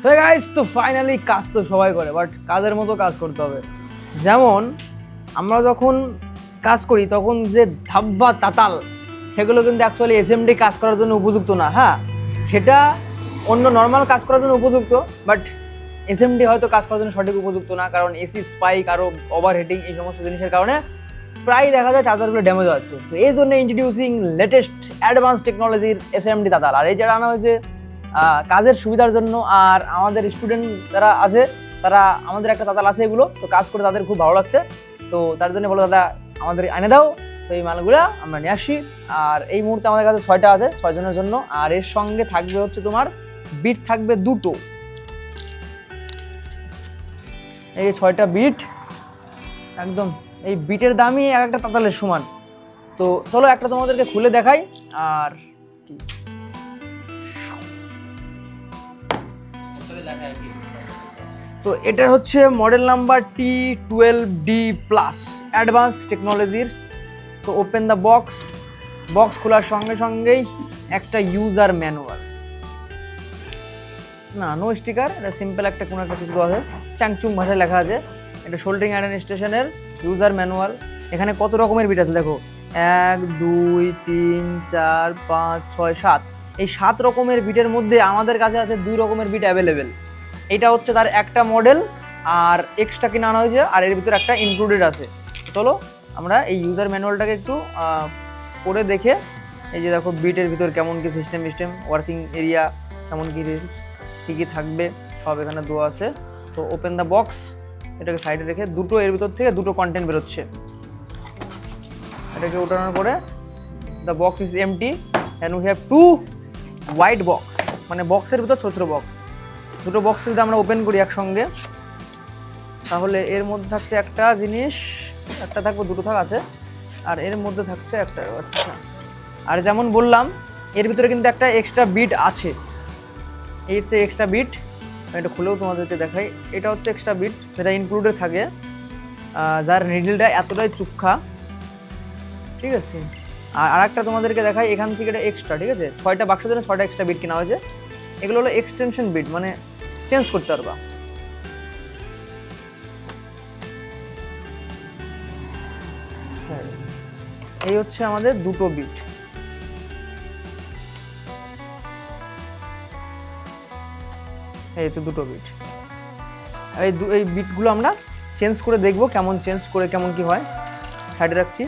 So guys, তো finally কাজ তো সবাই করে, বাট কাজের মতো কাজ করতে হবে। যেমন আমরা যখন কাজ করি তখন যে ধাব্বা তাতাল, সেগুলো কিন্তু অ্যাকচুয়ালি এসএমডি কাজ করার জন্য উপযুক্ত না। হ্যাঁ, সেটা অন্য নর্মাল কাজ করার জন্য উপযুক্ত, বাট এসএমডি হয়তো কাজ করার জন্য সঠিক উপযুক্ত না, কারণ এসি স্পাইক আরও ওভারহিটিং এই সমস্ত জিনিসের কারণে প্রায় দেখা যায় চার্জারগুলো ড্যামেজ হচ্ছে। তো এই জন্য ইন্ট্রোডিউসিং লেটেস্ট অ্যাডভান্স টেকনোলজির এসএমডি তাতাল। আর এই যেটা আনা হয়েছে কাজের সুবিধার জন্য, আর আমাদের স্টুডেন্ট যারা আছে তারা আমাদের একটা তাতাল আছে, এগুলো তো কাজ করে তাদের খুব ভালো লাগছে, তো তার জন্য বলো দাদা আমাদের এনে দাও। তো এই মালগুলো আমরা নিয়ে আসি। আর এই মুহূর্তে আমাদের কাছে 6টা আছে, 6 জনের জন্য। আর এর সঙ্গে থাকবে হচ্ছে তোমার বিট থাকবে 2টো, এই 6টা বিট একদম। এই বিটের দামই এক একটা তাতালের সমান। তো চলো একটা তোমাদেরকে খুলে দেখাই। আর কি তো এটা হচ্ছে model number T12D plus advance টেকনোলজির। তো ওপেন দ্য বক্স। বক্স খোলার সঙ্গে সঙ্গেই একটা ইউজার ম্যানুয়াল, না নো স্টিকার, এটা সিম্পল একটা কোনো একটা কিছু আছে, চ্যাংচুং ভাষায় লেখা আছে। এটা সোল্ডারিং আয়রন স্টেশনের ইউজার ম্যানুয়াল। এখানে কত রকমের বিট আছে দেখো, 1 2 3 4 5 6 7। এই 7 রকমের বিটের মধ্যে আমাদের কাছে আছে 2 রকমের বিট অ্যাভেলেবেল। এটা হচ্ছে তার একটা মডেল, আর এক্সট্রা কিনে আনা হয়েছে, আর এর ভিতরে একটা ইনক্লুডেড আছে। চলো আমরা এই ইউজার ম্যানুয়ালটাকে একটু পড়ে দেখে, এই যে দেখো বিটের ভিতর কেমন কি সিস্টেম ওয়ার্কিং এরিয়া কেমন কি রিলস কী কী থাকবে সব এখানে দেওয়া আছে। তো ওপেন দ্য বক্স, এটাকে সাইডে রেখে দুটো এর ভিতর থেকে দুটো কন্টেন্ট বেরোচ্ছে। এটাকে ওঠানোর পরে the box is empty and we have 2 white box, মানে বক্সের ভিতর ছোটো ছোটো বক্স। দুটো বক্স যদি আমরা ওপেন করি একসঙ্গে, তাহলে এর মধ্যে থাকছে একটা জিনিস, একটা থাকবে, দুটো থাক আছে, আর এর মধ্যে থাকছে একটা। আচ্ছা, আর যেমন বললাম এর ভিতরে কিন্তু একটা এক্সট্রা বিট আছে। এই হচ্ছে এক্সট্রা বিট, এটা খুলেও তোমাদেরকে দেখাই। এটা হচ্ছে এক্সট্রা বিট যেটা ইনক্লুডেড থাকে, যার নিডলটা এতটাই চুক্ষা, ঠিক আছে। আর আরেকটা তোমাদেরকে দেখাই, এখান থেকে এটা এক্সট্রা, ঠিক আছে। 6টা বাক্সের জন্য 6টা এক্সট্রা বিট কেনা হয়েছে। এগুলো হলো এক্সটেনশন বিট, মানে চেঞ্জ করতে পারবা। এই হচ্ছে আমাদের দুটো বিট। এই হচ্ছে দুটো বিট। এই বিটগুলো আমরা চেঞ্জ করে দেখবো কেমন চেঞ্জ করে কেমন কি হয়। সাইডে রাখছি।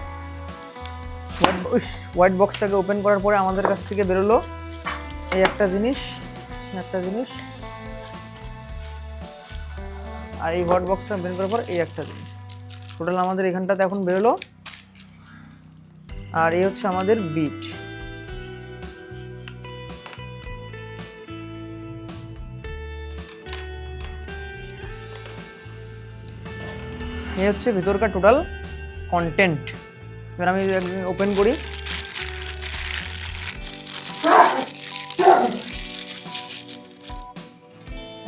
হোয়াইট বক্সটাকে ওপেন করার পরে আমাদের কাছ থেকে বেরোলো এই একটা জিনিস, আর এই হোয়াইট বক্সটা ওপেন করার পর এই একটা জিনিস। টোটাল আমাদের এখানটাতে এখন বেরোলো। আর এই হচ্ছে আমাদের বিট। এই হচ্ছে ভিতরকার টোটাল কন্টেন্ট। এবার আমি ওপেন করি,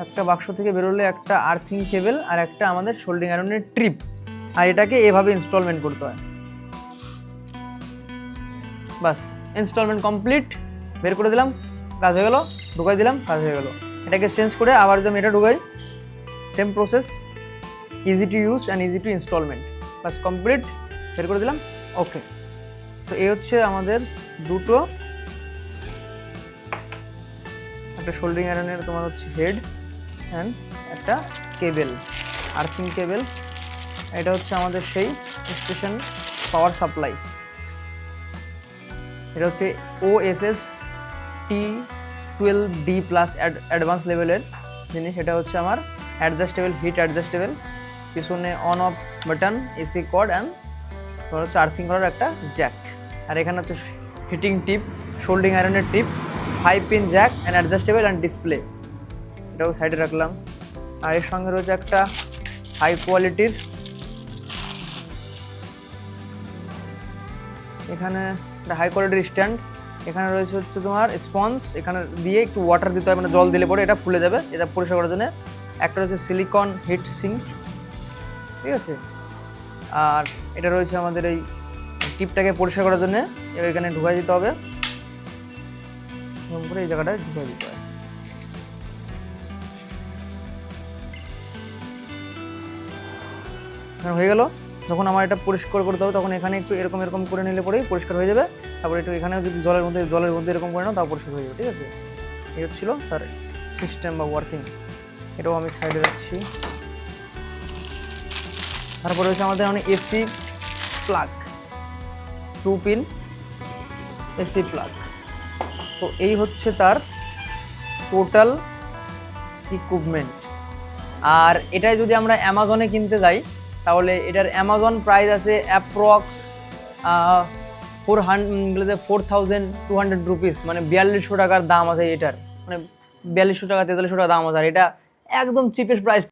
একটা বাক্স থেকে বেরোলে একটা আর্থিং কেবল আর একটা আমাদের সোল্ডারিং আয়রনের ট্রিপ, আর এটাকে এভাবে ইনস্টলমেন্ট করতে হয়। বাস, ইনস্টলমেন্ট কমপ্লিট। বের করে দিলাম, কাজ হয়ে গেল। ঢুকাই দিলাম, কাজ হয়ে গেল। এটাকে চেঞ্জ করে আবার যদি আমি এটা ঢুকাই, same process, easy to use and easy to installment. বাস কমপ্লিট, বের করে দিলাম, ওকে। তো এই হচ্ছে আমাদের দুটো, একটা সোল্ডারিং আয়রনের তোমার হচ্ছে হেড অ্যান্ড একটা কেবল, আর্থিং কেবল। এটা হচ্ছে আমাদের সেই স্টেশন পাওয়ার সাপ্লাই। এটা হচ্ছে OSS T12D প্লাস অ্যাডভান্স লেভেলের জিনিস। এটা হচ্ছে আমার অ্যাডজাস্টেবল, হিট অ্যাডজাস্টেবল, পিছনে on off button, AC cord and তোমার হচ্ছে আর্থিং করার একটা জ্যাক। আর এখানে হচ্ছে হিটিং টিপ, সোল্ডারিং আয়রনের টিপ, 5 pin Jack and adjustable and display. এটাও সাইডে রাখলাম। আর এর সঙ্গে রয়েছে একটা হাই কোয়ালিটির, এখানে একটা হাই কোয়ালিটির স্ট্যান্ড। এখানে রয়েছে হচ্ছে তোমার স্পঞ্জ, এখানে দিয়ে একটু ওয়াটার দিতে হবে, মানে জল দিলে পরে এটা ফুলে যাবে, এটা পরিষ্কার করার জন্য। একটা রয়েছে সিলিকন হিট সিঙ্ক, ঠিক আছে। আর এটা রয়েছে আমাদের এই টিপটাকে পরিষ্কার করার জন্য, এখানে ঢুকাই দিতে হবে, এই জায়গাটায় ঢুকাই দিতে হবে। এখানে হয়ে গেল। যখন আমার এটা পরিষ্কার করতে হবে তখন এখানে একটু এরকম এরকম করে নিলে পরেই পরিষ্কার হয়ে যাবে। তারপর একটু এখানেও যদি জলের মধ্যে এরকম করে নাও তাও পরিষ্কার হয়ে যাবে, ঠিক আছে। এই হচ্ছিল তার সিস্টেম বা ওয়ার্কিং। এটাও আমি সাইডে রাখছি। তারপরে হচ্ছে আমাদের মানে AC plug, 2 pin AC plug. তো এই হচ্ছে তার টোটাল ইকুইপমেন্ট। আর এটাই যদি আমরা অ্যামাজনে কিনতে যাই তাহলে এটার অ্যামাজন প্রাইস আছে অ্যাপ্রক্স 4,200 রুপিস, মানে 4200 টাকার দাম আছে এটার, মানে 4200 টাকা 4300 টাকা দাম আছে। আর এটা একদম চিপেস্ট প্রাইস